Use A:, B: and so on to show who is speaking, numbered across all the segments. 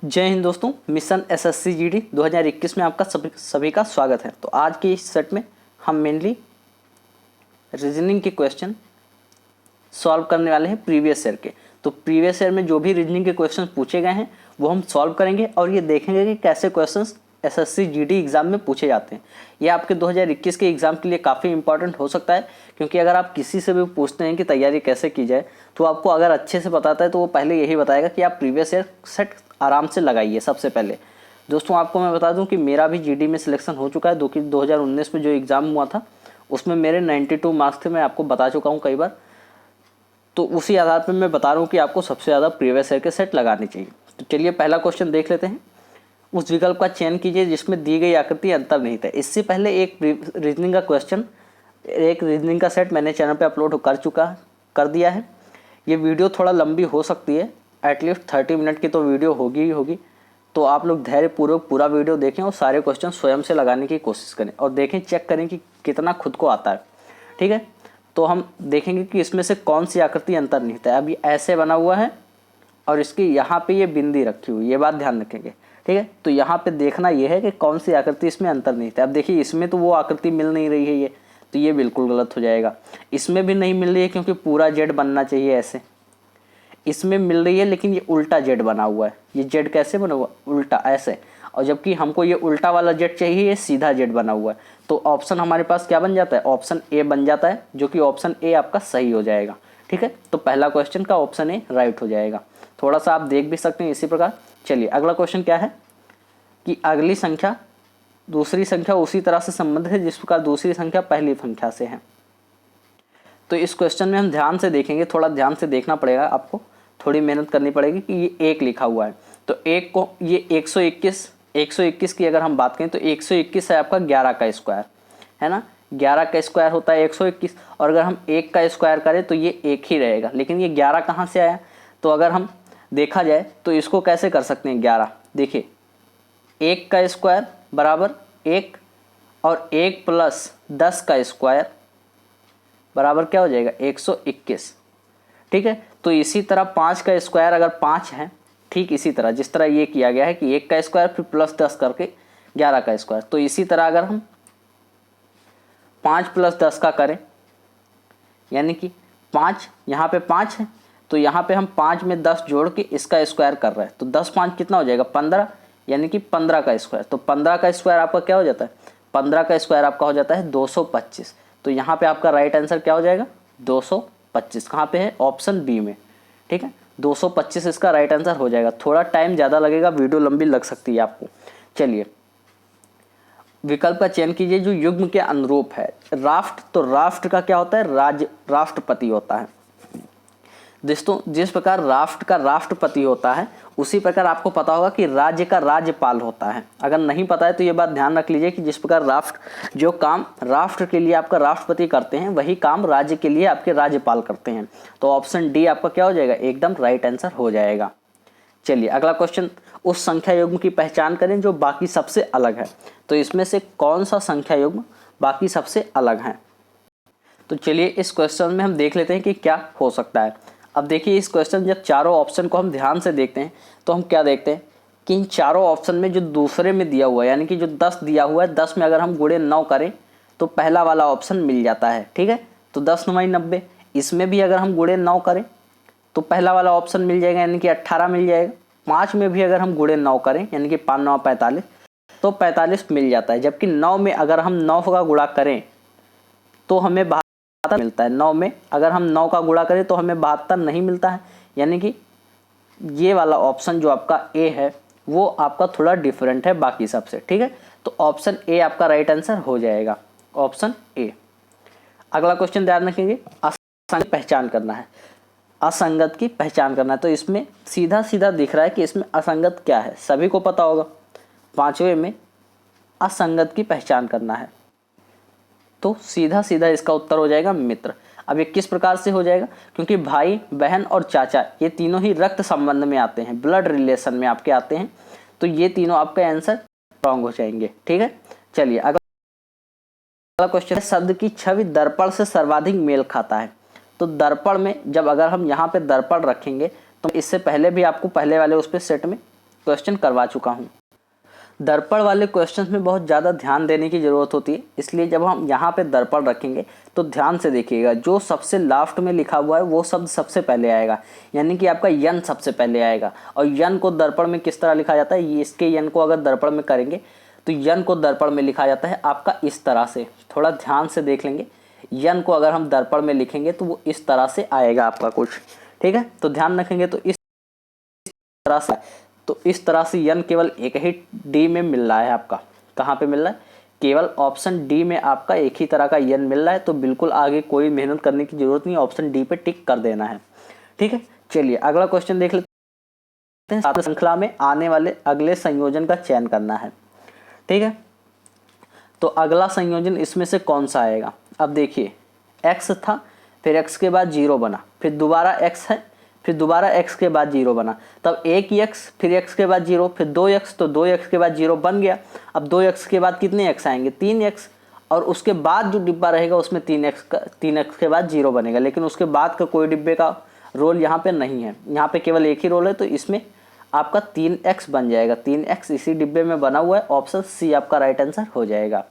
A: जय हिंद दोस्तों, mission SSC GD 2021 में आपका सभी का स्वागत है। तो आज के इस सेट में हम मेनली रीजनिंग के क्वेश्चन सॉल्व करने वाले हैं प्रीवियस ईयर के। तो प्रीवियस ईयर में जो भी रीजनिंग के क्वेश्चन पूछे गए हैं वो हम सॉल्व करेंगे और ये देखेंगे कि कैसे क्वेश्चंस एसएससी जीडी एग्ज़ाम में पूछे जाते हैं। ये आपके 2021 के एग्ज़ाम के लिए काफ़ी इंपॉर्टेंट हो सकता है, क्योंकि अगर आप किसी से भी पूछते हैं कि तैयारी कैसे की जाए तो आपको अगर अच्छे से बताता है तो वो पहले यही बताएगा कि आप प्रीवियस ईयर सेट आराम से लगाइए। सबसे पहले दोस्तों आपको मैं बता दूं कि मेरा भी जीडी में सिलेक्शन हो चुका है। 2019 में जो एग्ज़ाम हुआ था उसमें मेरे 92 मार्क्स थे, मैं आपको बता चुका हूं कई बार। तो उसी आधार पर मैं बता रहा हूं कि आपको सबसे ज़्यादा प्रीवियस ईयर के सेट लगाने चाहिए। तो चलिए पहला क्वेश्चन देख लेते हैं। उस विकल्प का चयन कीजिए जिसमें दी गई आकृति अंतर्निहित है। इससे पहले एक रीजनिंग का क्वेश्चन, एक रीजनिंग का सेट मैंने चैनल पे अपलोड कर दिया है। ये वीडियो थोड़ा लंबी हो सकती है, एटलीस्ट 30 मिनट की तो वीडियो होगी ही होगी। तो आप लोग धैर्यपूर्वक पूरा वीडियो देखें और सारे क्वेश्चन स्वयं से लगाने की कोशिश करें और देखें, चेक करें कि कितना खुद को आता है। ठीक है, तो हम देखेंगे कि इसमें से कौन सी आकृति अंतर्निहित है। अब ये ऐसे बना हुआ है और इसकी यहाँ पे ये बिंदी रखी हुई, ये बात ध्यान रखेंगे। ठीक है, तो यहाँ पे देखना ये है कि कौन सी आकृति इसमें अंतर्निहित है। अब देखिए इसमें तो वो आकृति मिल नहीं रही है ये, तो ये बिल्कुल गलत हो जाएगा। इसमें भी नहीं मिल रही है क्योंकि पूरा जेड बनना चाहिए ऐसे। इसमें मिल रही है लेकिन ये उल्टा जेड बना हुआ है। ये जेड कैसे बना हुआ, उल्टा ऐसे, और जबकि हमको ये उल्टा वाला जेड चाहिए, ये सीधा जेड बना हुआ है। तो ऑप्शन हमारे पास क्या बन जाता है, ऑप्शन ए बन जाता है, जो कि ऑप्शन ए आपका सही हो जाएगा। ठीक है, तो पहला क्वेश्चन का ऑप्शन ए राइट हो जाएगा। थोड़ा सा आप देख भी सकते हैं इसी प्रकार। चलिए अगला क्वेश्चन क्या है कि अगली संख्या दूसरी संख्या उसी तरह से संबंधित है जिस प्रकार दूसरी संख्या पहली संख्या से है। तो इस क्वेश्चन में हम ध्यान से देखेंगे, थोड़ा ध्यान से देखना पड़ेगा आपको, थोड़ी मेहनत करनी पड़ेगी कि ये एक लिखा हुआ है। तो एक को ये 121 की अगर हम बात करें तो 121 है आपका 11 का स्क्वायर, है ना। 11 का स्क्वायर होता है 121, और अगर हम 1 का स्क्वायर करें तो ये 1 ही रहेगा। लेकिन ये 11 कहाँ से आया, तो अगर हम देखा जाए तो इसको कैसे कर सकते हैं। 11 देखिए, 1 का स्क्वायर बराबर 1 और 1 प्लस 10 का स्क्वायर बराबर क्या हो जाएगा, 121। ठीक है, तो इसी तरह 5 का स्क्वायर अगर 5 है, ठीक इसी तरह जिस तरह ये किया गया है कि 1 का स्क्वायर फिर प्लस 10 करके 11 का स्क्वायर, तो इसी तरह अगर हम 5 प्लस 10 का करें, यानी कि 5 यहाँ पे 5 है तो यहाँ पे हम 5 में 10 जोड़ के इसका स्क्वायर कर रहे हैं, तो 10 5 कितना हो जाएगा 15, यानी कि 15 का स्क्वायर। तो 15 का स्क्वायर आपका क्या हो जाता है, 15 का स्क्वायर आपका हो जाता है 225। तो यहाँ पे आपका राइट आंसर क्या हो जाएगा, 225। कहाँ पे है, ऑप्शन बी में। ठीक है, 225 इसका राइट आंसर हो जाएगा। थोड़ा टाइम ज़्यादा लगेगा, वीडियो लंबी लग सकती है आपको। चलिए विकल्प का चयन कीजिए जो युग्म के अनुरूप है। राष्ट्र, तो राष्ट्र का क्या होता है, राष्ट्रपति होता है। दोस्तों जिस प्रकार राष्ट्र का राष्ट्रपति होता है उसी प्रकार आपको पता होगा कि राज्य का राज्यपाल होता है। अगर नहीं पता है तो ये बात ध्यान रख लीजिए कि जिस प्रकार राष्ट्र जो काम राष्ट्र के लिए आपका राष्ट्रपति करते हैं वही काम राज्य के लिए आपके राज्यपाल करते हैं। तो ऑप्शन डी आपका क्या हो जाएगा, एकदम राइट आंसर हो जाएगा। चलिए अगला क्वेश्चन, उस संख्या युग्म की पहचान करें जो बाकी सबसे अलग है। तो इसमें से कौन सा संख्या युग्म बाकी सबसे अलग है। तो चलिए इस क्वेश्चन में हम देख लेते हैं कि क्या हो सकता है। अब देखिए इस क्वेश्चन जब चारों ऑप्शन को हम ध्यान से देखते हैं तो हम क्या देखते हैं कि इन चारों ऑप्शन में जो दूसरे में दिया हुआ है, यानी कि जो 10 दिया हुआ है, 10 में अगर हम गुणे 9 करें तो पहला वाला ऑप्शन मिल जाता है। ठीक है, तो 10 9 90। इसमें भी अगर हम गुणे 9 करें तो पहला वाला ऑप्शन मिल जाएगा, यानी कि 18 मिल जाएगा। 5 में भी अगर हम गुणे 9 करें, यानी कि 5 9 45, तो 45 मिल जाता है। जबकि 9 में अगर हम 9 का गुणा करें तो हमें 72 मिलता है। 9 में अगर हम 9 का गुणा करें तो हमें 72 नहीं मिलता है। यानी कि ये वाला ऑप्शन जो आपका ए है वो आपका थोड़ा डिफरेंट है बाकी सबसे। ठीक है, तो ऑप्शन ए आपका राइट आंसर हो जाएगा, ऑप्शन ए। अगला क्वेश्चन ध्यान रखेंगे, असंगत की पहचान करना है। असंगत की पहचान करना है, तो इसमें सीधा सीधा दिख रहा है कि इसमें असंगत क्या है, सभी को पता होगा। 5वें में असंगत की पहचान करना है, तो सीधा सीधा इसका उत्तर हो जाएगा मित्र। अब ये किस प्रकार से हो जाएगा, क्योंकि भाई बहन और चाचा ये तीनों ही रक्त संबंध में आते हैं, ब्लड रिलेशन में आपके आते हैं, तो ये तीनों आपका आंसर रॉन्ग हो जाएंगे। ठीक है, चलिए अगला क्वेश्चन है, शब्द की छवि दर्पण से सर्वाधिक मेल खाता है। तो दर्पण में जब अगर हम यहाँ पे दर्पण रखेंगे तो इससे पहले भी आपको पहले वाले उस पे सेट में क्वेश्चन करवा चुका हूँ। दर्पण वाले क्वेश्चंस में बहुत ज़्यादा ध्यान देने की ज़रूरत होती है, इसलिए जब हम यहाँ पे दर्पण रखेंगे तो ध्यान से देखिएगा, जो सबसे लास्ट में लिखा हुआ है वो शब्द सबसे पहले आएगा, यानी कि आपका यन सबसे पहले आएगा। और यन को दर्पण में किस तरह लिखा जाता है, ये इसके यन को अगर दर्पण में करेंगे तो यन को दर्पण में लिखा जाता है आपका इस तरह से। थोड़ा ध्यान से देख लेंगे, यन को अगर हम दर्पण में लिखेंगे तो वो इस तरह से आएगा आपका कुछ, ठीक है। तो ध्यान रखेंगे तो इस तरह से, तो इस तरह से यन केवल एक ही डी में मिल रहा है आपका। कहाँ पे मिल रहा है, केवल ऑप्शन डी में आपका एक ही तरह का यन मिल रहा है। तो बिल्कुल आगे कोई मेहनत करने की जरूरत नहीं, ऑप्शन डी पे टिक कर देना है, ठीक है। चलिए अगला क्वेश्चन देख लेते हैं। श्रृंखला में आने वाले अगले संयोजन का चयन करना है, ठीक है। तो अगला संयोजन इसमें से कौन सा आएगा। अब देखिए x था, फिर x के बाद 0 बना, फिर दोबारा x है, फिर दोबारा x के बाद 0 बना, तब एक ही x, फिर x के बाद 0, फिर 2x, तो 2x के बाद 0 बन गया। अब 2x के बाद कितने x आएंगे, 3x, और उसके बाद जो डिब्बा रहेगा उसमें 3x के बाद 0 बनेगा। लेकिन उसके बाद का कोई डिब्बे का रोल यहाँ पे नहीं है, यहाँ पे केवल एक ही रोल है, तो इसमें आपका 3x बन जाएगा। 3x इसी डिब्बे में बना हुआ है, ऑप्शन सी आपका राइट आंसर हो जाएगा।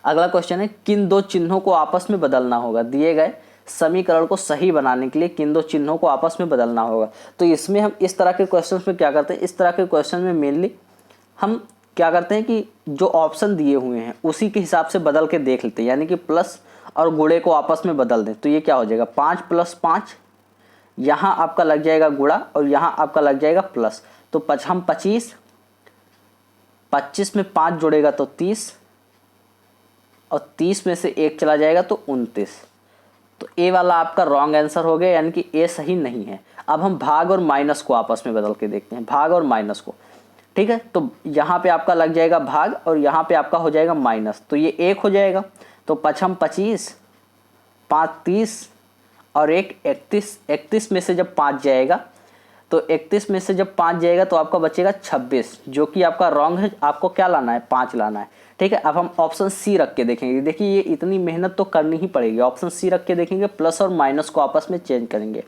A: अगला क्वेश्चन है, किन दो चिन्हों को आपस में बदलना होगा। दिए गए समीकरण को सही बनाने के लिए किन दो चिन्हों को आपस में बदलना होगा। तो इसमें हम इस तरह के क्वेश्चंस में क्या करते हैं, इस तरह के क्वेश्चन में मेनली हम क्या करते हैं कि जो ऑप्शन दिए हुए हैं उसी के हिसाब से बदल के देख लेते हैं, यानी कि प्लस और गुणे को आपस में बदल दें। तो ये क्या हो जाएगा, 5 + 5, यहाँ आपका लग जाएगा गुणा और यहाँ आपका लग जाएगा प्लस। तो 25, 25 में 5 जुड़ेगा तो 30, और 30 में से 1 चला जाएगा तो 29। तो ए वाला आपका रॉन्ग आंसर हो गया, यानी कि ए सही नहीं है। अब हम भाग और माइनस को आपस में बदल के देखते हैं, भाग और माइनस को, ठीक है। तो यहाँ पे आपका लग जाएगा भाग और यहाँ पे आपका हो जाएगा माइनस, तो ये 1 हो जाएगा। तो 25, 5 30 और 1 31। 31 में से जब 5 जाएगा तो 31 में से जब 5 जाएगा तो आपका बचेगा 26, जो कि आपका रॉन्ग है। आपको क्या लाना है, 5 लाना है, ठीक है। अब हम ऑप्शन सी रख के देखेंगे। देखिए ये इतनी मेहनत तो करनी ही पड़ेगी। ऑप्शन सी रख के देखेंगे, प्लस और माइनस को आपस में चेंज करेंगे,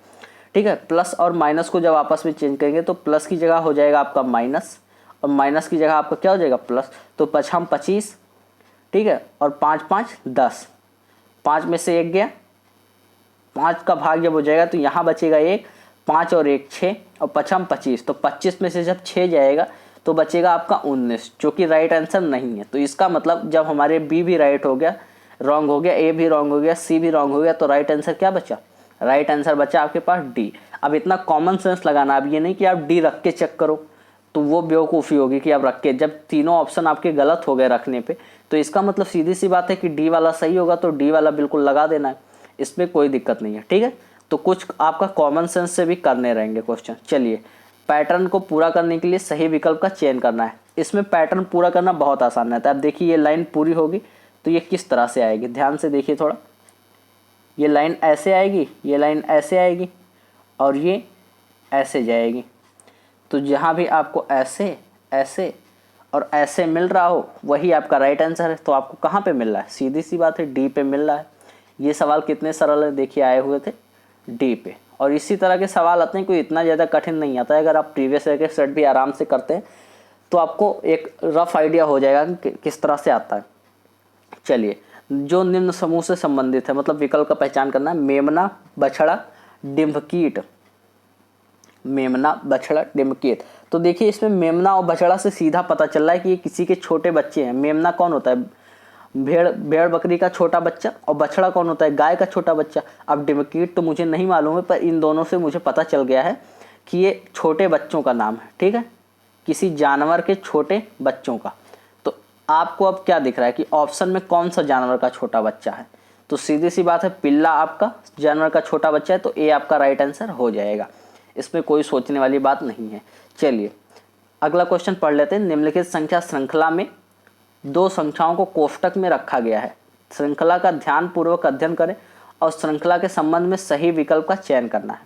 A: ठीक है। प्लस और माइनस को जब आपस में चेंज करेंगे तो प्लस की जगह हो जाएगा आपका माइनस, और माइनस की जगह आपका क्या हो जाएगा, प्लस। तो 25, ठीक है, और 5 5 10, 5 में से 1 गया, 5 का भाग जब हो जाएगा तो यहाँ बचेगा 1, 5 और 1 6, और 25, तो 25 में से जब 6 जाएगा तो बचेगा आपका 19, जो कि राइट आंसर नहीं है। तो इसका मतलब जब हमारे बी भी राइट हो गया, रॉन्ग हो गया, ए भी रॉन्ग हो गया, सी भी रॉन्ग हो गया, तो राइट आंसर क्या बचा, राइट आंसर बचा आपके पास डी। अब इतना कॉमन सेंस लगाना, अब ये नहीं कि आप डी रख के चेक करो, तो वो बेवकूफ़ी होगी कि आप रख के, जब तीनों ऑप्शन आपके गलत हो गए रखने पे, तो इसका मतलब सीधी सी बात है कि डी वाला सही होगा, तो डी वाला बिल्कुल लगा देना है, इसमें कोई दिक्कत नहीं है, ठीक है। तो कुछ आपका कॉमन सेंस से भी करने रहेंगे क्वेश्चन। चलिए, पैटर्न को पूरा करने के लिए सही विकल्प का चयन करना है। इसमें पैटर्न पूरा करना बहुत आसान रहता है। अब देखिए ये लाइन पूरी होगी तो ये किस तरह से आएगी, ध्यान से देखिए थोड़ा। ये लाइन ऐसे आएगी, ये लाइन ऐसे आएगी, और ये ऐसे जाएगी। तो जहाँ भी आपको ऐसे, ऐसे और ऐसे मिल रहा हो वही आपका राइट आंसर है। तो आपको कहाँ पे मिल रहा है, सीधी सी बात है डी पे मिल रहा है। ये सवाल कितने सरल है, देखिए आए हुए थे डी पे। और इसी तरह के सवाल आते हैं, कोई इतना ज़्यादा कठिन नहीं आता है। अगर आप प्रीवियस ईयर के सेट भी आराम से करते हैं तो आपको एक रफ आइडिया हो जाएगा कि किस तरह से आता है। चलिए, जो निम्न समूह से संबंधित है, मतलब विकल्प का पहचान करना है। मेमना, बछड़ा, डिम्भकीट। मेमना, बछड़ा, डिम्भकीट। तो देखिए इसमें मेमना और बछड़ा से सीधा पता चल रहा है कि ये किसी के छोटे बच्चे हैं। मेमना कौन होता है, भेड़ बकरी का छोटा बच्चा, और बछड़ा कौन होता है, गाय का छोटा बच्चा। अब डिम्भकीट तो मुझे नहीं मालूम है, पर इन दोनों से मुझे पता चल गया है कि ये छोटे बच्चों का नाम है, ठीक है, किसी जानवर के छोटे बच्चों का। तो आपको अब क्या दिख रहा है कि ऑप्शन में कौन सा जानवर का छोटा बच्चा है। तो सीधी सी बात है, पिल्ला आपका जानवर का छोटा बच्चा है, तो ए आपका राइट आंसर हो जाएगा। इसमें कोई सोचने वाली बात नहीं है। चलिए अगला क्वेश्चन पढ़ लेते हैं। निम्नलिखित संख्या श्रृंखला में दो संख्याओं को कोष्टक में रखा गया है। श्रृंखला का ध्यानपूर्वक अध्ययन करें और श्रृंखला के संबंध में सही विकल्प का चयन करना है,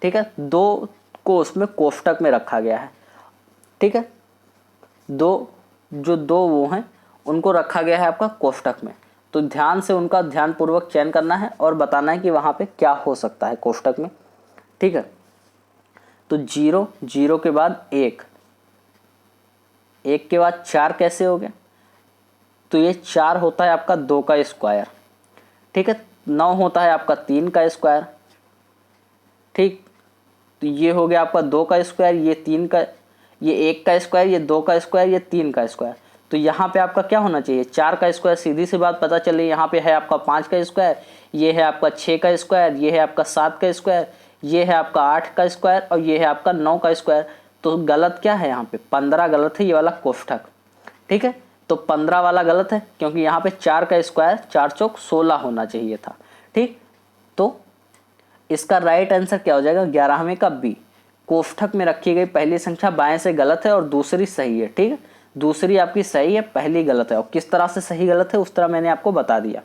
A: ठीक है। दो को उसमें कोष्टक में रखा गया है, ठीक है। दो वो हैं उनको रखा गया है आपका कोष्टक में। तो ध्यान से उनका ध्यानपूर्वक चयन करना है और बताना है कि वहाँ पे क्या हो सकता है कोष्टक में, ठीक है। तो 0, 0 के बाद 1, 1 के बाद 4 कैसे हो गया, तो ये 4 होता है आपका 2 का स्क्वायर, ठीक है। 9 होता है आपका 3 का स्क्वायर, ठीक। तो ये हो गया आपका 2 का स्क्वायर, ये 3 का, ये 1 का स्क्वायर, ये 2 का स्क्वायर, ये 3 का स्क्वायर। तो यहाँ पे आपका क्या होना चाहिए, 4 का स्क्वायर। सीधी सी बात पता चली, यहाँ पे है आपका 5 का स्क्वायर, ये है आपका 6 का स्क्वायर, ये है आपका 7 का स्क्वायर, ये है आपका 8 का स्क्वायर और ये है आपका 9 का स्क्वायर। तो गलत क्या है यहाँ पे, 15 गलत है, ये वाला कोष्ठक, ठीक है। तो 15 वाला गलत है क्योंकि यहाँ पे 4 का स्क्वायर 4 चौक 16 होना चाहिए था, ठीक। तो इसका राइट आंसर क्या हो जाएगा, 11वें का बी। कोष्ठक में रखी गई पहली संख्या बाएं से गलत है और दूसरी सही है, ठीक है। दूसरी आपकी सही है, पहली गलत है। और किस तरह से सही गलत है उस तरह मैंने आपको बता दिया।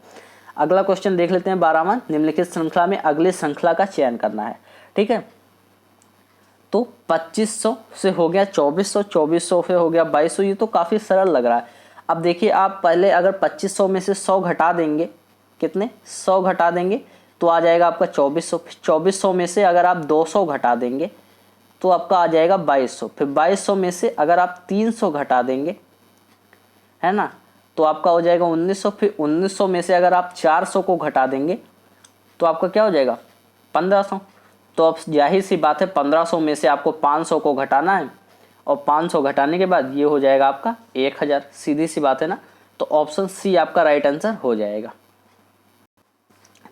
A: अगला क्वेश्चन देख लेते हैं। 12वां, निम्नलिखित श्रृंखला में अगली श्रृंखला का चयन करना है, ठीक है। तो 2500 से हो गया 2400, 2400 से हो गया 2200। ये तो काफ़ी सरल लग रहा है। अब देखिए, आप पहले अगर 2500 में से 100 घटा देंगे, कितने, 100 घटा देंगे तो आ जाएगा आपका 2400। 2400 में से अगर आप 200 घटा देंगे तो आपका आ जाएगा 2200। फिर 2200 में से अगर आप 300 घटा देंगे, है ना, तो आपका हो जाएगा 1900। फिर 1900 में से अगर आप 400 को घटा देंगे तो आपका क्या हो जाएगा, 1500। तो अब जाहिर सी बात है 1500 में से आपको 500 को घटाना है और 500 घटाने के बाद ये हो जाएगा आपका 1000। सीधी सी बात है ना। तो ऑप्शन सी आपका राइट आंसर हो जाएगा।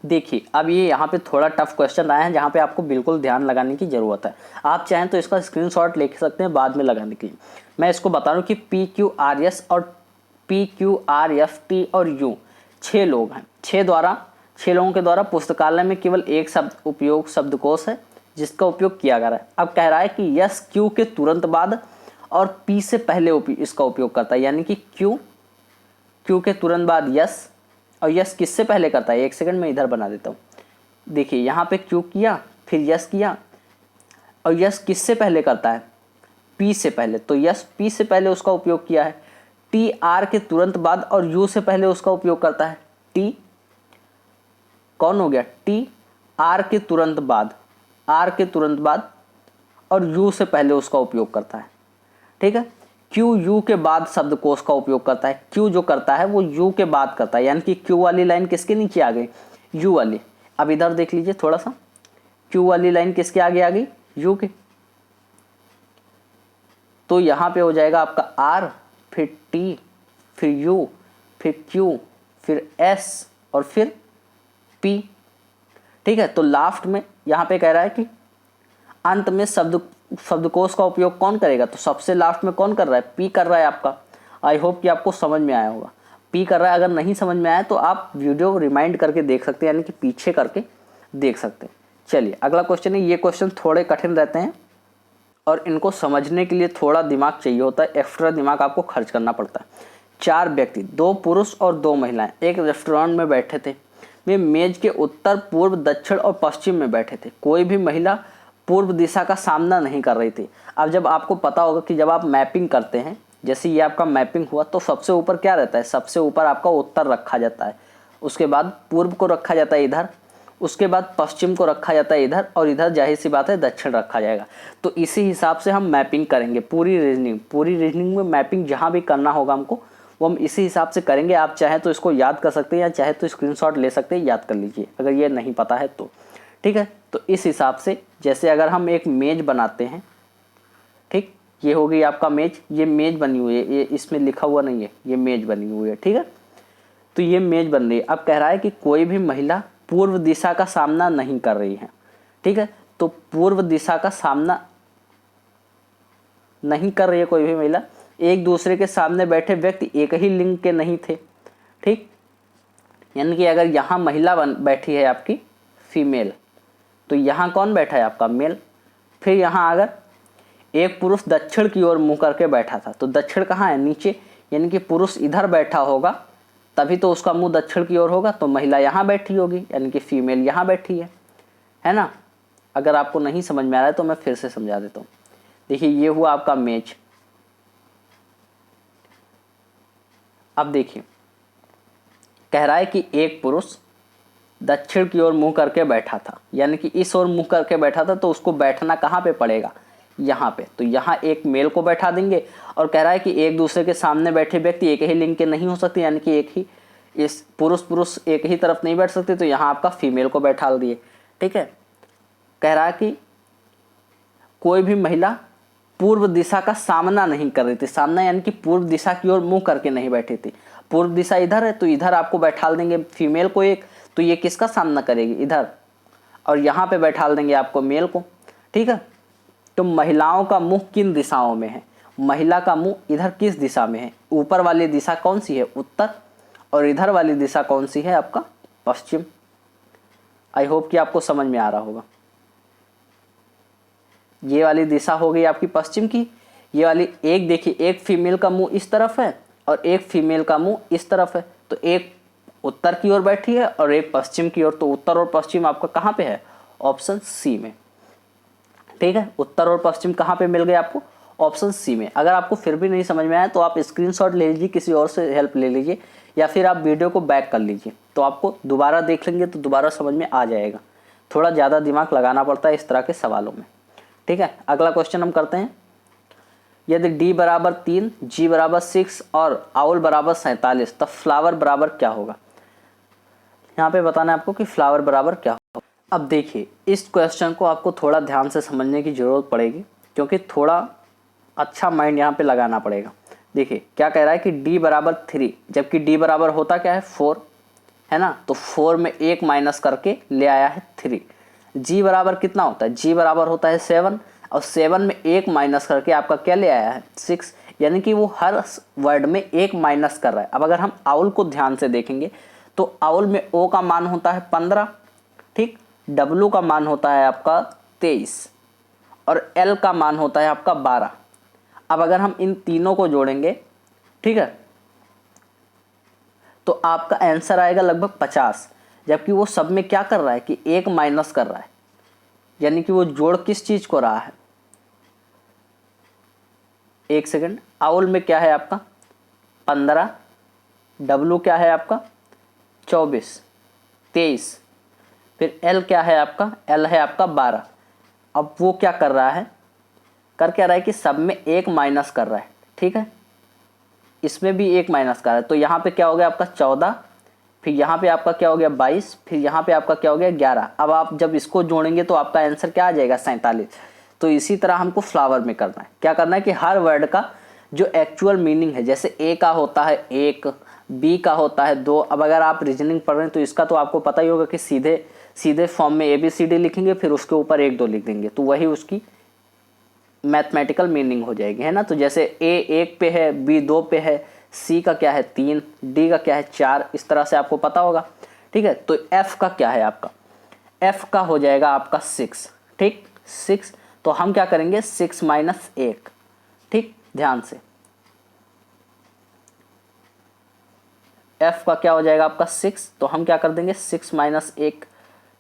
A: देखिए, अब ये यहाँ पे थोड़ा टफ क्वेश्चन आया है जहाँ पे आपको बिल्कुल ध्यान लगाने की ज़रूरत है। आप चाहें तो इसका स्क्रीनशॉट ले सकते हैं बाद में लगाने के लिए। मैं इसको बता रहा हूँ कि PQRS और PQRFT और U 6 लोग हैं। 6 लोगों के द्वारा पुस्तकालय में केवल एक शब्दकोश है जिसका उपयोग किया जा रहा है। अब कह रहा है कि यस Q के तुरंत बाद और P से पहले इसका उपयोग करता है, यानी कि Q के तुरंत बाद यस, और यस किससे पहले करता है, एक सेकंड में इधर बना देता हूँ। देखिए, यहाँ पे Q किया, फिर यस किया, और यस किससे पहले करता है, P से पहले। तो यस P से पहले उसका उपयोग किया है। T R के तुरंत बाद और U से पहले उसका उपयोग करता है। T कौन हो गया, T R के तुरंत बाद, R के तुरंत बाद और U से पहले उसका उपयोग करता है, ठीक है। Q U के बाद शब्दकोश का उपयोग करता है। Q जो करता है वो U के बाद करता है, यानी कि Q वाली लाइन किसके नीचे आ गई, U वाली। अब इधर देख लीजिए थोड़ा सा, Q वाली लाइन किसके आगे आ गई, U के। तो यहाँ पे हो जाएगा आपका R, फिर T, फिर U, फिर Q, फिर S और फिर P, ठीक है। तो लास्ट में यहाँ पे कह रहा है कि अंत में शब्दकोश का उपयोग कौन करेगा, तो सबसे लास्ट में कौन कर रहा है, P कर रहा है आपका। आई होप कि आपको समझ में आया होगा, P कर रहा है। अगर नहीं समझ में आया तो आप वीडियो रिमाइंड करके देख सकते हैं, यानी कि पीछे करके देख सकते हैं। चलिए अगला क्वेश्चन है। ये क्वेश्चन थोड़े कठिन रहते हैं और इनको समझने के लिए थोड़ा दिमाग चाहिए होता है, एक्स्ट्रा दिमाग आपको खर्च करना पड़ता है। 4 व्यक्ति, 2 पुरुष और 2 महिलाएं एक रेस्टोरेंट में बैठे थे। वे मेज के उत्तर, पूर्व, दक्षिण और पश्चिम में बैठे थे। कोई भी महिला पूर्व दिशा का सामना नहीं कर रही थी। अब जब आपको पता होगा कि जब आप मैपिंग करते हैं, जैसे ये आपका मैपिंग हुआ, तो सबसे ऊपर क्या रहता है, सबसे ऊपर आपका उत्तर रखा जाता है, उसके बाद पूर्व को रखा जाता है इधर, उसके बाद पश्चिम को रखा जाता है इधर, और इधर जाहिर सी बात है दक्षिण रखा जाएगा। तो इसी हिसाब से हम मैपिंग करेंगे। पूरी रीजनिंग में मैपिंग जहाँ भी करना होगा हमको, वो हम इसी हिसाब से करेंगे। आप चाहे तो इसको याद कर सकते हैं या चाहे तो स्क्रीनशॉट ले सकते हैं, याद कर लीजिए अगर ये नहीं पता है तो, ठीक है। तो इस हिसाब से जैसे अगर हम एक मेज बनाते हैं, ठीक, ये हो गई आपका मेज, ये मेज बनी हुई है, ये इसमें लिखा हुआ नहीं है, ये मेज बनी हुई है, ठीक है। तो ये मेज बन रही है। अब कह रहा है कि कोई भी महिला पूर्व दिशा का सामना नहीं कर रही है, ठीक है। तो पूर्व दिशा का सामना नहीं कर रही है कोई भी महिला। एक दूसरे के सामने बैठे व्यक्ति एक ही लिंग के नहीं थे, ठीक, यानी कि अगर यहाँ महिला बैठी है आपकी फीमेल, तो यहाँ कौन बैठा है आपका मेल। फिर यहाँ अगर एक पुरुष दक्षिण की ओर मुंह करके बैठा था, तो दक्षिण कहाँ है, नीचे, यानी कि पुरुष इधर बैठा होगा तभी तो उसका मुंह दक्षिण की ओर होगा, तो महिला यहाँ बैठी होगी, यानी कि फीमेल यहाँ बैठी है ना। अगर आपको नहीं समझ में आ रहा है तो मैं फिर से समझा देता हूँ। देखिए ये हुआ आपका मेज। अब देखिए कह रहा है कि एक पुरुष दक्षिण की ओर मुंह करके बैठा था, यानी कि इस ओर मुंह करके बैठा था, तो उसको बैठना कहाँ पे पड़ेगा, यहाँ पे, तो यहाँ एक मेल को बैठा देंगे और कह रहा है कि एक दूसरे के सामने बैठे व्यक्ति एक ही लिंग के नहीं हो सकते, यानी कि एक ही इस पुरुष एक ही तरफ नहीं बैठ सकते, तो यहाँ आपका फीमेल को बैठा दिए। ठीक है, कह रहा है कि कोई भी महिला पूर्व दिशा का सामना नहीं कर रही थी, सामना यानी कि पूर्व दिशा की ओर मुंह करके नहीं बैठी थी। पूर्व दिशा इधर है तो इधर आपको बैठा देंगे फीमेल को एक, तो ये किसका सामना करेगी, इधर, और यहाँ पे बैठा देंगे आपको मेल को। ठीक है, तो महिलाओं का मुंह किन दिशाओं में है, महिला का मुंह इधर किस दिशा में है, ऊपर वाली दिशा कौन सी है, उत्तर, और इधर वाली दिशा कौन सी है आपका, पश्चिम। आई होप कि आपको समझ में आ रहा होगा। ये वाली दिशा हो गई आपकी पश्चिम की, ये वाली एक देखिए, एक फीमेल का मुंह इस तरफ है और एक फीमेल का मुंह इस तरफ है, तो एक उत्तर की ओर बैठी है और एक पश्चिम की ओर, तो उत्तर और पश्चिम आपका कहाँ पे है, ऑप्शन सी में। ठीक है, उत्तर और पश्चिम कहाँ पे मिल गए आपको, ऑप्शन सी में। अगर आपको फिर भी नहीं समझ में आया तो आप स्क्रीनशॉट ले लीजिए, किसी और से हेल्प ले लीजिए, या फिर आप वीडियो को बैक कर लीजिए, तो आपको दोबारा देख लेंगे तो दोबारा समझ में आ जाएगा। थोड़ा ज़्यादा दिमाग लगाना पड़ता है इस तरह के सवालों में। ठीक है, अगला क्वेश्चन हम करते हैं। यदि d बराबर 3, g बराबर 6 और आउल बराबर 47, तब फ्लावर बराबर क्या होगा। यहाँ पे बताना है आपको कि फ्लावर बराबर क्या होगा। अब देखिए, इस क्वेश्चन को आपको थोड़ा ध्यान से समझने की ज़रूरत पड़ेगी, क्योंकि थोड़ा अच्छा माइंड यहाँ पे लगाना पड़ेगा। देखिए क्या कह रहा है कि d बराबर 3, जबकि d बराबर होता क्या है 4, है ना, तो 4 में 1 माइनस करके ले आया है 3। g बराबर कितना होता है, g बराबर होता है 7, और 7 में 1 माइनस करके आपका क्या ले आया है 6, यानी कि वो हर वर्ड में 1 माइनस कर रहा है। अब अगर हम आउल को ध्यान से देखेंगे तो आउल में o का मान होता है 15, ठीक, w का मान होता है आपका 23 और l का मान होता है आपका 12। अब अगर हम इन तीनों को जोड़ेंगे, ठीक है, तो आपका आंसर आएगा लगभग 50, जबकि वो सब में क्या कर रहा है कि 1 माइनस कर रहा है, यानी कि वो जोड़ किस चीज को रहा है। एक सेकंड, आउल में क्या है आपका 15, W क्या है आपका 24, 23, फिर L क्या है आपका, L है आपका 12। अब वो क्या कर रहा है, कर क्या रहा है कि सब में 1 माइनस कर रहा है। ठीक है, इसमें भी 1 माइनस कर रहा है, तो यहाँ पे क्या हो गया आपका 14, फिर यहाँ पे आपका क्या हो गया 22, फिर यहाँ पे आपका क्या हो गया 11। अब आप जब इसको जोड़ेंगे तो आपका आंसर क्या आ जाएगा 47। तो इसी तरह हमको फ्लावर में करना है, क्या करना है कि हर वर्ड का जो एक्चुअल मीनिंग है, जैसे ए का होता है 1, बी का होता है 2। अब अगर आप रीजनिंग पढ़ रहे हैं तो इसका तो आपको पता ही होगा कि सीधे फॉर्म में ABCD लिखेंगे, फिर उसके ऊपर 1 2 लिख देंगे, तो वही उसकी मैथमेटिकल मीनिंग हो जाएगी, है ना। तो जैसे ए 1 पे है, बी 2 पे है, सी का क्या है 3, डी का क्या है 4, इस तरह से आपको पता होगा। ठीक है, तो एफ का क्या है आपका, एफ का हो जाएगा आपका 6, ठीक 6। तो हम क्या करेंगे 6 माइनस 1, ठीक, ध्यान से, एफ का क्या हो जाएगा आपका 6, तो हम क्या कर देंगे 6 माइनस 1,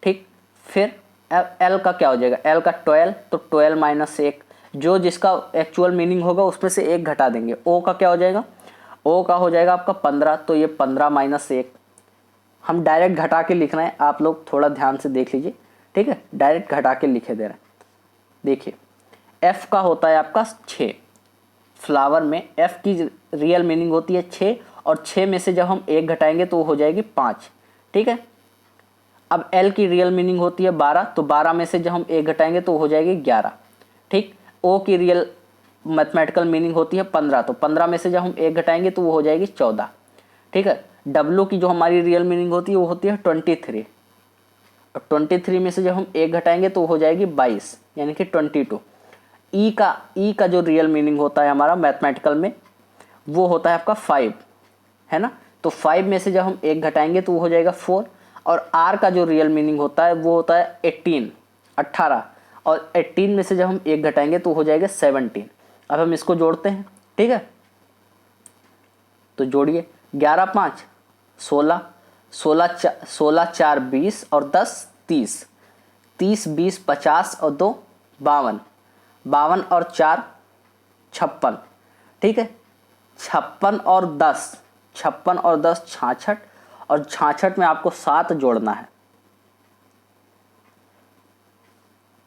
A: ठीक। फिर एल का क्या हो जाएगा, एल का 12, तो 12 माइनस 1, जो जिसका एक्चुअल मीनिंग होगा उसमें से 1 घटा देंगे। ओ का क्या हो जाएगा, ओ का हो जाएगा आपका 15, तो ये 15 माइनस 1, हम डायरेक्ट घटा के लिख रहे हैं, आप लोग थोड़ा ध्यान से देख लीजिए। ठीक है, डायरेक्ट घटा के लिखे दे रहे हैं। देखिए एफ का होता है आपका 6, फ्लावर में एफ की रियल मीनिंग होती है 6, और 6 में से जब हम 1 घटाएंगे तो वो हो जाएगी 5। ठीक है, अब एल की रियल मीनिंग होती है 12, तो 12 में से जब हम 1 घटाएंगे तो हो जाएगी 11। ठीक, ओ की रियल मैथमेटिकल मीनिंग होती है 15, तो 15 में से जब हम 1 घटाएंगे तो वो हो जाएगी 14। ठीक है, डब्ल्यू की जो हमारी रियल मीनिंग होती है वो होती है 23, और 23 में से जब हम 1 घटाएंगे तो हो जाएगी 22, यानी कि 22। ई का जो रियल मीनिंग होता है हमारा मैथमेटिकल में वो होता है आपका 5, है ना, तो 5 में से जब हम 1 घटाएंगे तो वो हो जाएगा 4। और आर का जो रियल मीनिंग होता है वो होता है 18, और 18 में से जब हम 1 घटाएंगे तो हो जाएगा 17। अब हम इसको जोड़ते हैं, ठीक है, तो जोड़िए 11 5 16, 16 4 20 और 10 30, 30 20 50 और 2 52, 52 और 4 56। ठीक है, 56 और 10 66, और 66 में आपको 7 जोड़ना है।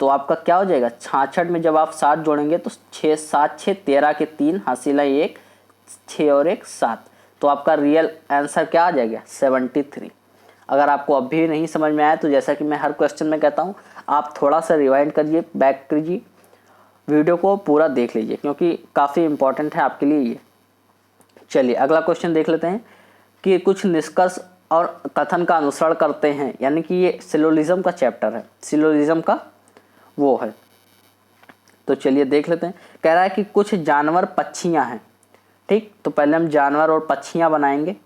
A: तो आपका क्या हो जाएगा, 66 में जब आप 7 जोड़ेंगे तो 6 7 6 13 के 3 हासिल है 1, 6 और 1 7। तो आपका रियल आंसर क्या आ जाएगा, 73। अगर आपको अभी भी नहीं समझ में आया तो जैसा कि मैं हर क्वेश्चन में कहता हूँ, आप थोड़ा सा रिवाइंड करिए, बैक कीजिए, वीडियो को पूरा देख लीजिए, क्योंकि काफ़ी इंपॉर्टेंट है आपके लिए ये। चलिए अगला क्वेश्चन देख लेते हैं कि कुछ निष्कर्ष और कथन का अनुसरण करते हैं, यानी कि ये सिलोजिज्म का चैप्टर है, सिलोजिज्म का वो है। तो चलिए देख लेते हैं। कह रहा है कि कुछ जानवर पक्षियां हैं, ठीक। तो पहले हम जानवर और पक्षियां बनाएंगे।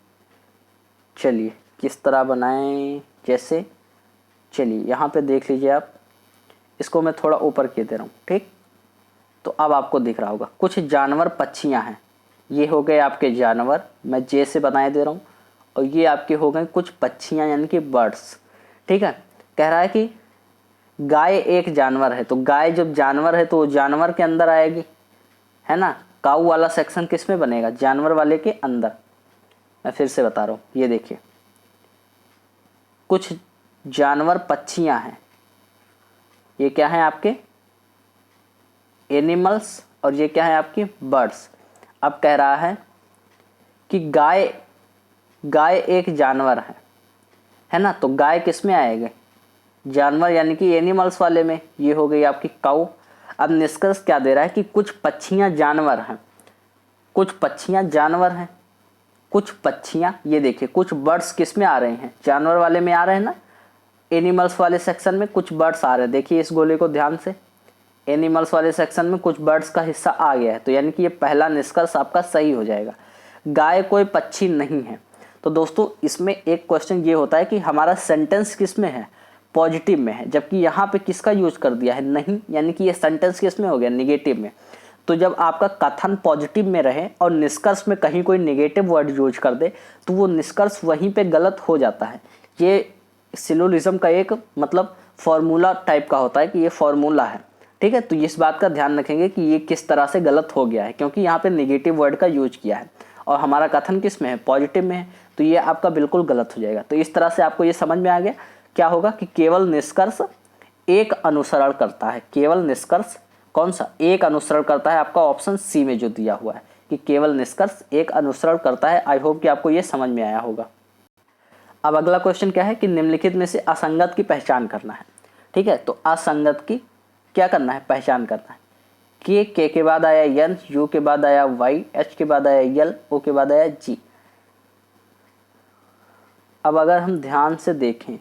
A: चलिए किस तरह बनाएं, जैसे चलिए यहाँ पे देख लीजिए आप, इसको मैं थोड़ा ऊपर किए दे रहा हूँ, ठीक। तो अब आपको दिख रहा होगा कुछ जानवर पक्षियां हैं, ये हो गए आपके जानवर, मैं जे से बनाए दे रहा हूँ, और ये आपके हो गए कुछ पक्षियां यानी कि बर्ड्स, ठीक है। कह रहा है कि गाय एक जानवर है, तो गाय जब जानवर है तो वो जानवर के अंदर आएगी, है ना। काऊ वाला सेक्शन किस में बनेगा, जानवर वाले के अंदर। मैं फिर से बता रहा हूँ, ये देखिए कुछ जानवर पक्षियां हैं, ये क्या है आपके एनिमल्स, और ये क्या है आपकी बर्ड्स। अब कह रहा है कि गाय एक जानवर है ना। तो गाय किस में आएगी, जानवर यानी कि एनिमल्स वाले में, ये हो गई आपकी काऊ। अब निष्कर्ष क्या दे रहा है कि कुछ पक्षियां जानवर हैं, कुछ पक्षियां जानवर हैं, कुछ पक्षियां, ये देखिए कुछ बर्ड्स किस में आ रहे हैं, जानवर वाले में आ रहे हैं ना, एनिमल्स वाले सेक्शन में कुछ बर्ड्स आ रहे हैं। देखिए इस गोले को ध्यान से, एनिमल्स वाले सेक्शन में कुछ बर्ड्स का हिस्सा आ गया है, तो यानी कि ये पहला निष्कर्ष आपका सही हो जाएगा। गाय कोई पक्षी नहीं है। तो दोस्तों इसमें एक क्वेश्चन ये होता है कि हमारा सेंटेंस किस में है, पॉजिटिव में है, जबकि यहाँ पे किसका यूज कर दिया है, नहीं, यानी कि ये सेंटेंस किस में हो गया, निगेटिव में। तो जब आपका कथन पॉजिटिव में रहे और निष्कर्ष में कहीं कोई निगेटिव वर्ड यूज कर दे तो वो निष्कर्ष वहीं पे गलत हो जाता है। ये सिलोजिज्म का एक मतलब फॉर्मूला टाइप का होता है कि ये फॉर्मूला है, ठीक है। तो इस बात का ध्यान रखेंगे कि ये किस तरह से गलत हो गया है, क्योंकि यहाँ पे निगेटिव वर्ड का यूज किया है और हमारा कथन किस में है, पॉजिटिव में है, तो ये आपका बिल्कुल गलत हो जाएगा। तो इस तरह से आपको ये समझ में आ गया क्या होगा कि केवल निष्कर्ष एक अनुसरण करता है, केवल निष्कर्ष कौन सा, एक अनुसरण करता है। आपका ऑप्शन सी में जो दिया हुआ है कि केवल निष्कर्ष एक अनुसरण करता है। आई होप कि आपको ये समझ में आया होगा। अब अगला क्वेश्चन क्या है कि निम्नलिखित में से असंगत की पहचान करना है, ठीक है। तो असंगत की क्या करना है, पहचान करना है। के के बाद आया एन, यू के बाद आया वाई, एच के बाद आया एल, ओ के बाद आया जी। अब अगर हम ध्यान से देखें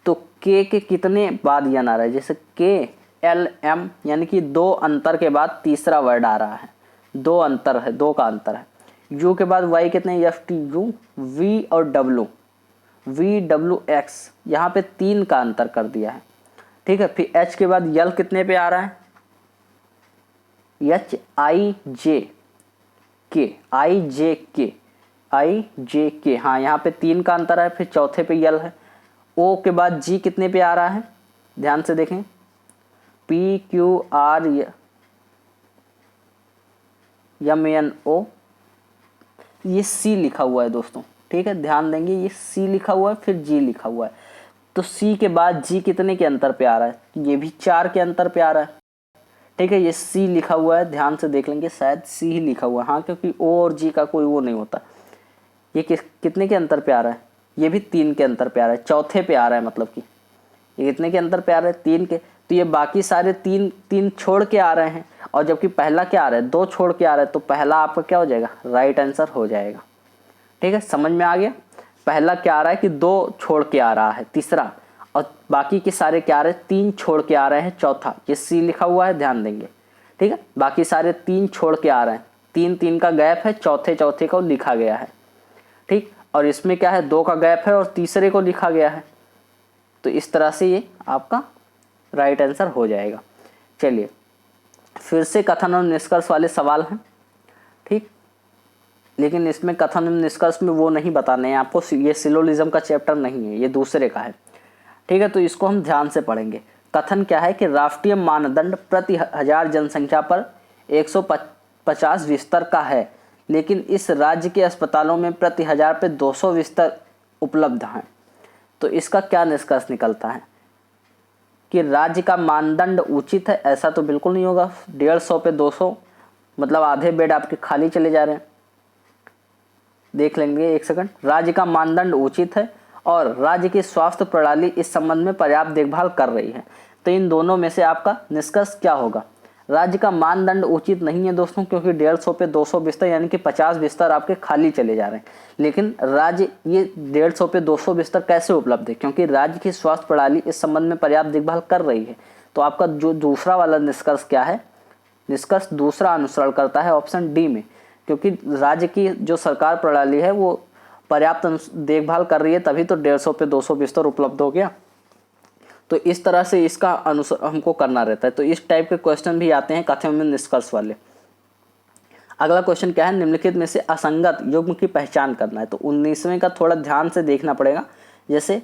A: तो के कितने बाद यन आ रहा है, जैसे के एल एम, यानी कि दो अंतर के बाद तीसरा वर्ड आ रहा है, दो अंतर है, दो का अंतर है। यू के बाद वाई कितने, एफ टी यू, वी और डब्लू, वी डब्लू एक्स, यहाँ पे 3 का अंतर कर दिया है, ठीक है। फिर एच के बाद यल कितने पे आ रहा है, एच आई जे के, आई जे के, आई जे के, हाँ यहाँ पे 3 का अंतर है। फिर चौथे पे यल है। ओ के बाद जी कितने पे आ रहा है, ध्यान से देखें, P Q R M N O, ये सी लिखा हुआ है दोस्तों, ठीक है, ध्यान देंगे, ये सी लिखा हुआ है, फिर जी लिखा हुआ है। तो सी के बाद जी कितने के अंतर पे आ रहा है, ये भी 4 के अंतर पे आ रहा है, ठीक है। ये सी लिखा हुआ है, ध्यान से देख लेंगे, शायद सी ही लिखा हुआ है, हाँ, क्योंकि ओ और जी का कोई वो नहीं होता। ये कितने के अंतर पे आ रहा है, ये भी 3 के अंतर पे आ रहा है, चौथे पे आ रहा है, मतलब कि ये कितने के अंतर पे आ रहा है, 3 के। तो ये बाकी सारे 3 छोड़ के आ रहे हैं, और जबकि पहला क्या आ रहा है, 2 छोड़ के आ रहा है, तो पहला आपका क्या हो जाएगा, राइट आंसर हो जाएगा, ठीक है। समझ में आ गया, पहला क्या आ रहा है कि 2 छोड़ के आ रहा है तीसरा, और बाकी के सारे क्या आ रहे हैं, 3 छोड़ के आ रहे हैं चौथा, ये सी लिखा हुआ है, ध्यान देंगे, ठीक है। बाकी सारे 3 छोड़ के आ रहे हैं, 3 का गैप है, चौथे को लिखा गया है, ठीक। और इसमें क्या है, 2 का गैप है और तीसरे को लिखा गया है। तो इस तरह से ये आपका राइट आंसर हो जाएगा। चलिए फिर से कथन और निष्कर्ष वाले सवाल हैं, ठीक, लेकिन इसमें कथन और निष्कर्ष में वो नहीं बताने हैं आपको, ये सिलोजिज्म का चैप्टर नहीं है, ये दूसरे का है, ठीक है। तो इसको हम ध्यान से पढ़ेंगे। कथन क्या है कि राष्ट्रीय मानदंड प्रति 1000 जनसंख्या पर 150 बिस्तर का है, लेकिन इस राज्य के अस्पतालों में प्रति 1000 पे 200 बिस्तर उपलब्ध हैं। तो इसका क्या निष्कर्ष निकलता है, कि राज्य का मानदंड उचित है, ऐसा तो बिल्कुल नहीं होगा। 150 पे 200 मतलब आधे बेड आपके खाली चले जा रहे हैं। देख लेंगे एक सेकंड। राज्य का मानदंड उचित है और राज्य की स्वास्थ्य प्रणाली इस संबंध में पर्याप्त देखभाल कर रही है। तो इन दोनों में से आपका निष्कर्ष क्या होगा? राज्य का मानदंड उचित नहीं है दोस्तों, क्योंकि 150 पे 200 बिस्तर यानी कि 50 बिस्तर आपके खाली चले जा रहे हैं। लेकिन राज्य ये 150 पे 200 बिस्तर कैसे उपलब्ध है? क्योंकि राज्य की स्वास्थ्य प्रणाली इस संबंध में पर्याप्त देखभाल कर रही है। तो आपका जो दूसरा वाला निष्कर्ष क्या है? निष्कर्ष दूसरा अनुसरण करता है ऑप्शन डी में, क्योंकि राज्य की जो सरकार प्रणाली है वो पर्याप्त देखभाल कर रही है, तभी तो 150 पे 200 बिस्तर उपलब्ध हो गया। तो इस तरह से इसका अनुसरण हमको करना रहता है। तो इस टाइप के क्वेश्चन भी आते हैं कथन में निष्कर्ष वाले। अगला क्वेश्चन क्या है? निम्नलिखित में से असंगत युग्म की पहचान करना है। तो 19वें का थोड़ा ध्यान से देखना पड़ेगा। जैसे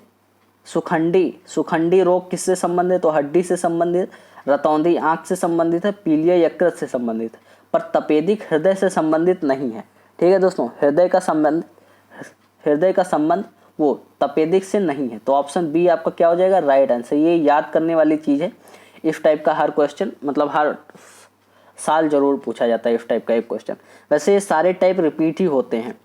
A: सुखंडी रोग किससे संबंधित है? तो हड्डी से संबंधित, रतौंधी आंख से संबंधित है, पीलिया यकृत से संबंधित है, पर तपेदिक हृदय से संबंधित नहीं है। ठीक है दोस्तों, हृदय का संबंध वो तपेदिक से नहीं है। तो ऑप्शन बी आपका क्या हो जाएगा? Right answer. ये याद करने वाली चीज़ है। इस टाइप का हर क्वेश्चन मतलब हर साल जरूर पूछा जाता है इस टाइप का एक क्वेश्चन। वैसे ये सारे टाइप रिपीट ही होते हैं।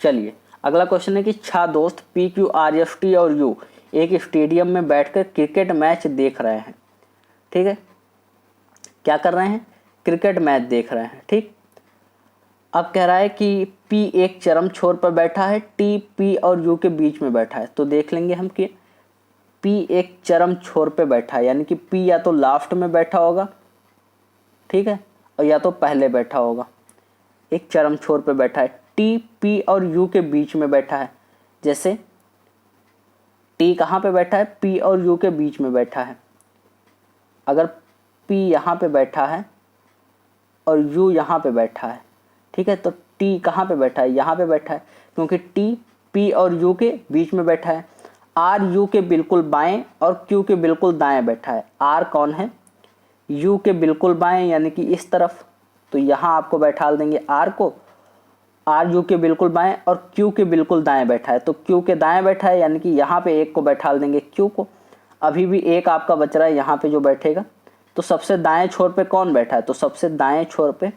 A: चलिए अगला क्वेश्चन है कि 6 दोस्त PQRST और U एक स्टेडियम में बैठकर क्रिकेट मैच देख रहे हैं। ठीक है, क्या कर रहे हैं? क्रिकेट मैच देख रहे हैं। ठीक, अब कह रहा है कि P एक चरम छोर पर बैठा है, T P और U के बीच में बैठा है। तो देख लेंगे हम कि P एक चरम छोर पे बैठा है, यानी कि P या तो लास्ट में बैठा होगा, ठीक है, और या तो पहले बैठा होगा। एक चरम छोर पे बैठा है, T P और U के बीच में बैठा है। जैसे T कहाँ पे बैठा है? P और U के बीच में बैठा है। अगर P यहाँ पे बैठा है और U यहाँ पे बैठा है, ठीक है, तो T कहाँ पे बैठा है? यहाँ पे बैठा है, क्योंकि T P और U के बीच में बैठा है। R U के बिल्कुल बाएं और Q के बिल्कुल दाएं बैठा है। R कौन है? U के बिल्कुल बाएं यानी कि इस तरफ। तो यहाँ आपको बैठा देंगे R को। R U के बिल्कुल बाएं और Q के बिल्कुल दाएं बैठा है। तो Q के दाएं बैठा है यानी कि यहाँ पे एक को बैठा देंगे Q को। अभी भी एक आपका बच रहा है यहाँ पे जो बैठेगा। तो सबसे दाएं छोर पे कौन बैठा है? तो सबसे दाएं छोर पे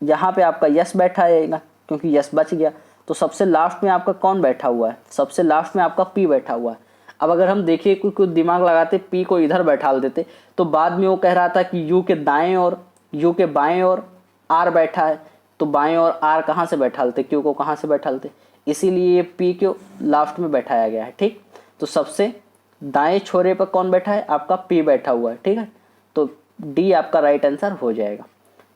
A: यहाँ पे आपका यस बैठा रहेगा, क्योंकि यस बच गया। तो सबसे लास्ट में आपका कौन बैठा हुआ है? सबसे लास्ट में आपका P बैठा हुआ है। अब अगर हम देखिए कुछ दिमाग लगाते, P को इधर बैठा देते, तो बाद में वो कह रहा था कि U के दाएं और U के बाएं और R बैठा है। तो बाएं और R कहाँ से बैठा लेते? Q को कहाँ से बैठा लेते? इसीलिए ये P को लास्ट में बैठाया गया है। ठीक, तो सबसे दाएं छोरे पर कौन बैठा है? आपका P बैठा हुआ है। ठीक है, तो D आपका राइट आंसर हो जाएगा।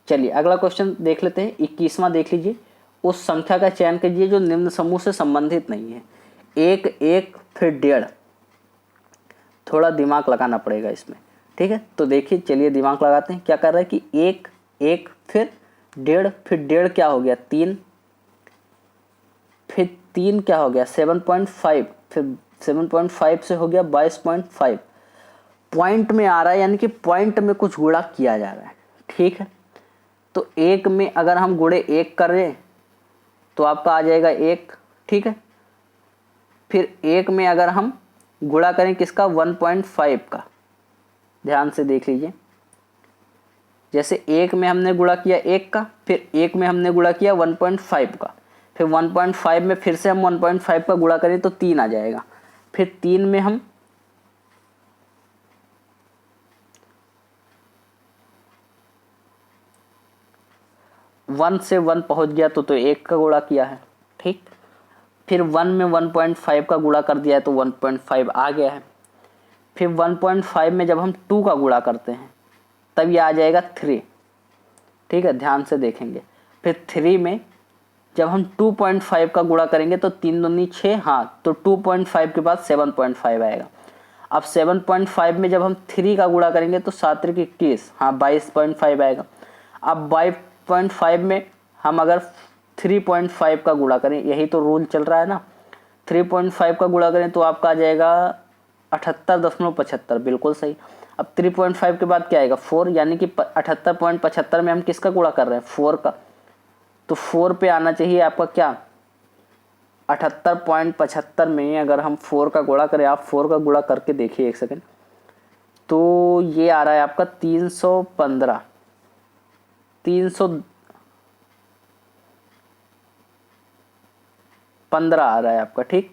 A: चलिए अगला क्वेश्चन देख लेते हैं। 21वां देख लीजिए। उस संख्या का चयन कीजिए जो निम्न समूह से संबंधित नहीं है। 1 1 फिर 1.5। थोड़ा दिमाग लगाना पड़ेगा इसमें। ठीक है, तो देखिए चलिए दिमाग लगाते हैं। क्या कर रहा है कि 1 1 फिर 1.5 फिर 1.5 क्या हो गया? 3, फिर 3 क्या हो गया? 7.5, फिर 7.5 से हो गया 22.5। पॉइंट में आ रहा है, यानी कि पॉइंट में कुछ गुणा किया जा रहा है। ठीक है, तो 1 में अगर हम गुणे 1 कर रहे तो आपका आ जाएगा 1। ठीक है, फिर 1 में अगर हम गुणा करें किसका? 1.5 का। ध्यान से देख लीजिए। जैसे 1 में हमने गुणा किया 1 का, फिर 1 में हमने गुणा किया 1.5 का, फिर 1.5 में फिर से हम 1.5 का गुणा करें तो 3 आ जाएगा। फिर 3 में हम 1 से 1 पहुंच गया तो 1 का गुणा किया है। ठीक, फिर 1 में 1.5 का गुणा कर दिया है तो 1.5 आ गया है। फिर 1.5 में जब हम 2 का गुणा करते हैं तब ये आ जाएगा 3। ठीक है, ध्यान से देखेंगे। फिर 3 में जब हम 2.5 का गुणा करेंगे तो 3 दूनी 6, हाँ, तो 2.5 के बाद 7.5 आएगा। अब 7.5 में जब हम 3 का गुणा करेंगे तो 7 3 21, हाँ, 22.5 आएगा। अब 22.5 में हम अगर 3.5 का गुणा करें, यही तो रूल चल रहा है ना, 3.5 का गुणा करें तो आपका आ जाएगा 78.75, बिल्कुल सही। अब 3.5 के बाद क्या आएगा? 4, यानी कि 78.75 में हम किसका गुणा कर रहे हैं? 4 का। तो 4 पे आना चाहिए आपका क्या? 78.75 में अगर हम 4 का गुणा करें, आप 4 का गुणा करके देखिए एक सेकंड। तो ये आ रहा है आपका 315 315 आ रहा है आपका, ठीक।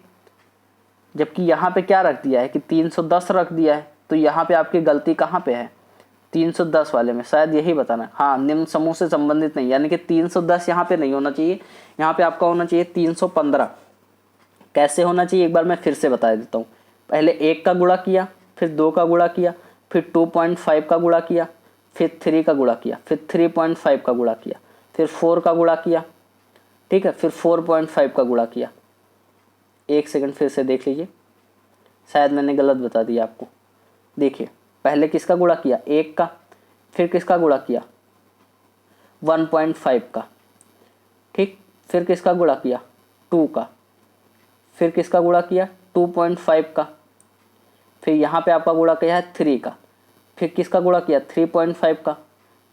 A: जबकि यहाँ पे क्या रख दिया है कि 310 रख दिया है, तो यहाँ पे आपकी गलती कहाँ पे है, 310 वाले में, शायद यही बताना है। हाँ, निम्न समूह से संबंधित नहीं, यानी कि 310 यहाँ पे नहीं होना चाहिए, यहाँ पे आपका होना चाहिए 315। कैसे होना चाहिए एक बार मैं फिर से बता देता हूँ। पहले 1 का गुणा किया, फिर 2 का गुणा किया, फिर 2.5 का गुणा किया, फिर 3 का गुणा किया, फिर 3.5 का गुणा किया, फिर 4 का गुणा किया, ठीक है, फिर 4.5 का गुणा किया। एक सेकंड फिर से देख लीजिए, शायद मैंने गलत बता दिया आपको। देखिए, पहले किसका गुणा किया, 1 का, फिर किसका गुणा किया, 1.5 का, ठीक, फिर किसका गुणा किया, 2 का, फिर किसका गुणा किया, 2.5 का, फिर यहाँ पे आपका गुणा किया है 3 का, फिर किसका गुणा किया, 3.5 का,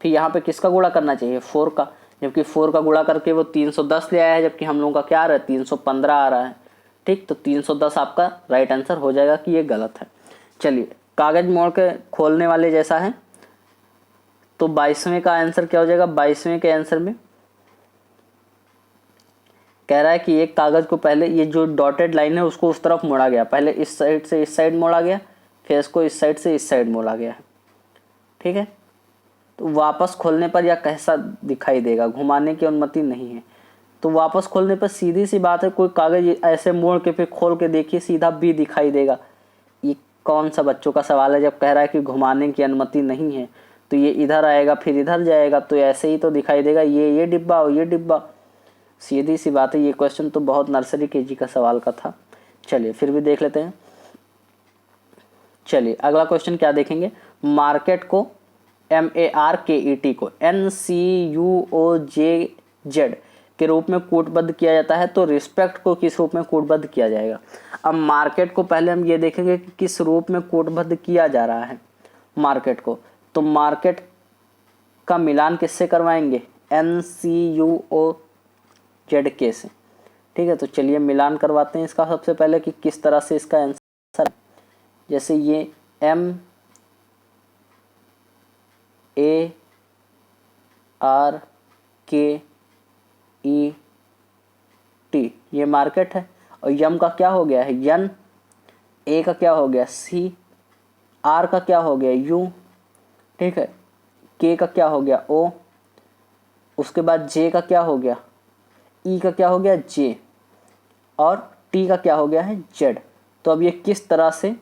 A: फिर यहाँ पे किसका गुणा करना चाहिए, 4 का, जबकि 4 का गुणा करके वो 310 ले आया है, जबकि हम लोगों का क्या आ रहा है, 315 आ रहा है, ठीक। तो 310 आपका राइट आंसर हो जाएगा कि ये गलत है। चलिए, कागज मोड़ के खोलने वाले जैसा है, तो 22वें का आंसर क्या हो जाएगा। 22वें के आंसर में कह रहा है कि एक कागज को पहले ये जो डॉटेड लाइन है उसको उस तरफ मोड़ा गया, पहले इस साइड से इस साइड मोड़ा गया, फिर इसको इस साइड से इस साइड मोड़ा गया है, ठीक है। तो वापस खोलने पर यह कैसा दिखाई देगा, घुमाने की अनुमति नहीं है। तो वापस खोलने पर सीधी सी बात है, कोई कागज ऐसे मोड़ के फिर खोल के देखिए, सीधा बी दिखाई देगा। ये कौन सा बच्चों का सवाल है, जब कह रहा है कि घुमाने की अनुमति नहीं है, तो ये इधर आएगा फिर इधर जाएगा, तो ऐसे ही तो दिखाई देगा, ये डिब्बा और ये डिब्बा। सीधी सी बात है, ये क्वेश्चन तो बहुत नर्सरी केजी का सवाल का था। चलिए फिर भी देख लेते हैं। चलिए अगला क्वेश्चन क्या देखेंगे। मार्केट को MARKET को NCUOJZ के रूप में कूटबद्ध किया जाता है, तो रिस्पेक्ट को किस रूप में कूटबद्ध किया जाएगा। अब मार्केट को पहले हम ये देखेंगे कि किस रूप में कूटबद्ध किया जा रहा है मार्केट को। तो मार्केट का मिलान किससे करवाएंगे, NCUOZK से, ठीक है। तो चलिए मिलान करवाते हैं इसका सबसे पहले कि किस तरह से इसका आंसर। जैसे ये MARKET ये मार्केट है, और यम का क्या हो गया है, यन, ए का क्या हो गया, सी, आर का क्या हो गया, यू, ठीक है, के का क्या हो गया, ओ, उसके बाद जे का क्या हो गया, ई का क्या हो गया, जे, और टी का क्या हो गया है, जेड। तो अब ये किस तरह से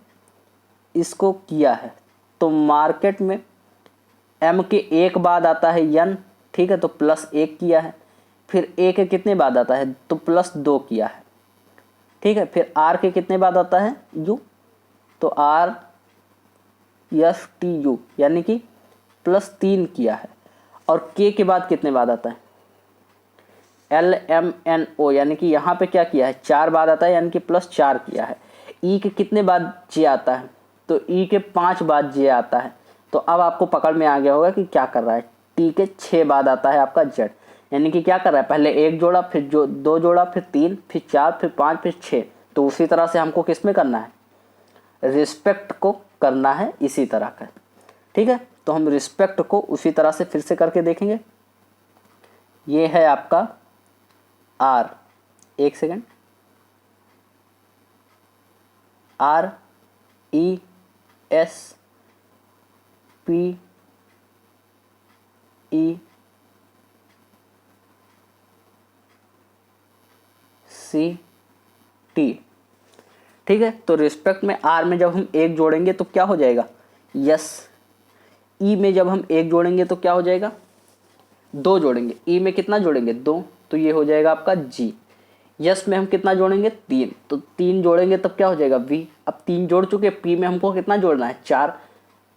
A: इसको किया है, तो मार्केट में एम के एक बाद आता है यन, ठीक है, तो +1 किया है, फिर ए के कितने बाद आता है, तो +2 किया है, ठीक है, फिर आर के कितने बाद आता है, यू, तो RSTU यानी कि +3 किया है, और के के बाद कितने बाद आता है, LMNO यानी कि यहाँ पे क्या किया है, 4 बाद आता है, यानी कि +4 किया है। ई के कितने बाद जे आता है, तो ई के 5 बाद जे आता है। तो अब आपको पकड़ में आ गया होगा कि क्या कर रहा है। टी के 6 बाद आता है आपका जेड, यानी कि क्या कर रहा है, पहले 1 जोड़ा, फिर 2 जोड़ा, फिर 3, फिर 4, फिर 5, फिर 6। तो उसी तरह से हमको किस में करना है, रिस्पेक्ट को करना है इसी तरह का, ठीक है। तो हम रिस्पेक्ट को उसी तरह से फिर से करके देखेंगे। ये है आपका आर, एक सेकेंड, RESPECT, ठीक है। तो रिस्पेक्ट में आर में जब हम 1 जोड़ेंगे तो क्या हो जाएगा, यस। ई में जब हम 1 जोड़ेंगे तो क्या हो जाएगा, 2 जोड़ेंगे, ई में कितना जोड़ेंगे, 2, तो ये हो जाएगा आपका जी। यस में हम कितना जोड़ेंगे, 3, तो 3 जोड़ेंगे तब क्या हो जाएगा, वी। अब 3 जोड़ चुके, पी में हमको कितना जोड़ना है, 4,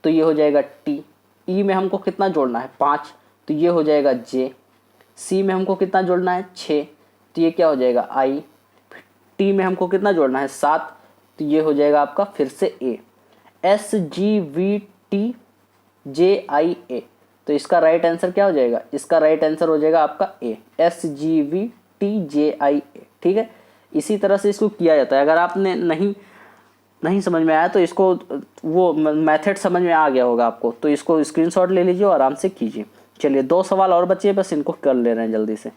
A: तो ये हो जाएगा टी। ई में हमको कितना जोड़ना है, 5, तो ये हो जाएगा जे। सी में हमको कितना जोड़ना है, 6, तो ये क्या हो जाएगा, आई। टी में हमको कितना जोड़ना है, 7, तो ये हो जाएगा आपका फिर से ए। SGVTJIA, तो इसका राइट आंसर क्या हो जाएगा, इसका राइट आंसर हो जाएगा आपका ए, SGVTJIA, ठीक है। इसी तरह से इसको किया जाता है। अगर आपने नहीं नहीं समझ में आया तो इसको वो मेथड समझ में आ गया होगा आपको, तो इसको स्क्रीनशॉट ले लीजिए और आराम से कीजिए। चलिए 2 सवाल और बचे, बस इनको कर ले रहे हैं जल्दी से।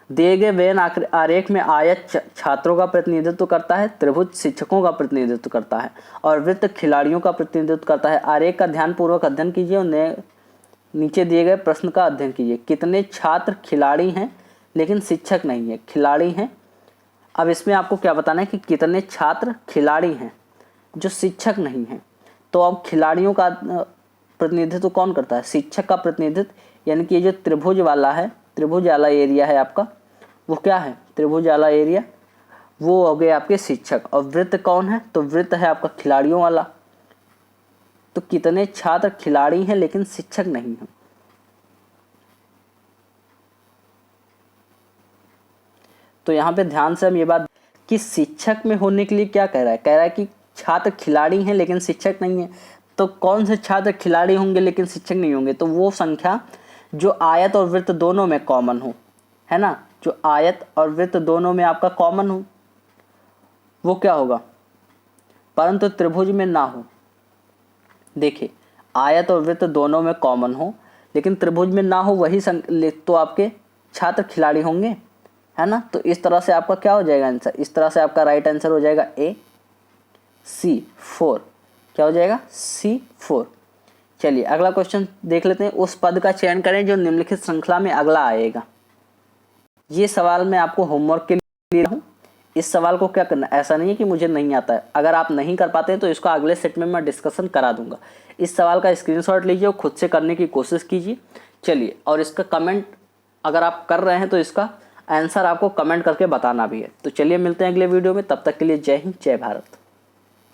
A: दिए गए वेन आरेख में आयत छात्रों का प्रतिनिधित्व करता है, त्रिभुज शिक्षकों का प्रतिनिधित्व करता है और वृत्त खिलाड़ियों का प्रतिनिधित्व करता है। आरेख का ध्यानपूर्वक अध्ययन कीजिए और नीचे दिए गए प्रश्न का अध्ययन कीजिए। कितने छात्र खिलाड़ी हैं लेकिन शिक्षक नहीं है? खिलाड़ी हैं। अब इसमें आपको क्या बताना है कि कितने छात्र खिलाड़ी हैं जो शिक्षक नहीं हैं। तो अब खिलाड़ियों का प्रतिनिधित्व कौन करता है? शिक्षक का प्रतिनिधित्व, यानी कि ये जो त्रिभुज वाला है, त्रिभुज वाला एरिया है आपका, वो क्या है? त्रिभुज वाला एरिया वो हो गए आपके शिक्षक। और वृत्त कौन है? तो वृत्त है आपका खिलाड़ियों वाला। तो कितने छात्र खिलाड़ी हैं लेकिन शिक्षक नहीं हैं? तो यहाँ पे ध्यान से हम ये बात कि शिक्षक में होने के लिए क्या कह रहा है? कह रहा है कि छात्र खिलाड़ी हैं लेकिन शिक्षक नहीं है। तो कौन से छात्र खिलाड़ी होंगे लेकिन शिक्षक नहीं होंगे? तो वो संख्या जो आयत और वृत्त दोनों में कॉमन हो, है ना, जो आयत और वृत्त दोनों में आपका कॉमन हो, वो क्या होगा? परंतु त्रिभुज में ना हो। देखिए, आयत और वृत्त दोनों में कॉमन हो लेकिन त्रिभुज में ना हो, वही तो आपके छात्र खिलाड़ी होंगे, है ना। तो इस तरह से आपका क्या हो जाएगा आंसर? इस तरह से आपका राइट आंसर हो जाएगा C4। क्या हो जाएगा? C4। चलिए अगला क्वेश्चन देख लेते हैं। उस पद का चयन करें जो निम्नलिखित श्रृंखला में अगला आएगा। ये सवाल मैं आपको होमवर्क के लिए हूँ। इस सवाल को क्या करना, ऐसा नहीं है कि मुझे नहीं आता है। अगर आप नहीं कर पाते हैं तो इसको अगले सेट में मैं डिस्कशन करा दूंगा। इस सवाल का स्क्रीनशॉट लीजिए और खुद से करने की कोशिश कीजिए। चलिए, और इसका कमेंट अगर आप कर रहे हैं तो इसका आंसर आपको कमेंट करके बताना भी है। तो चलिए मिलते हैं अगले वीडियो में, तब तक के लिए जय हिंद, जय भारत।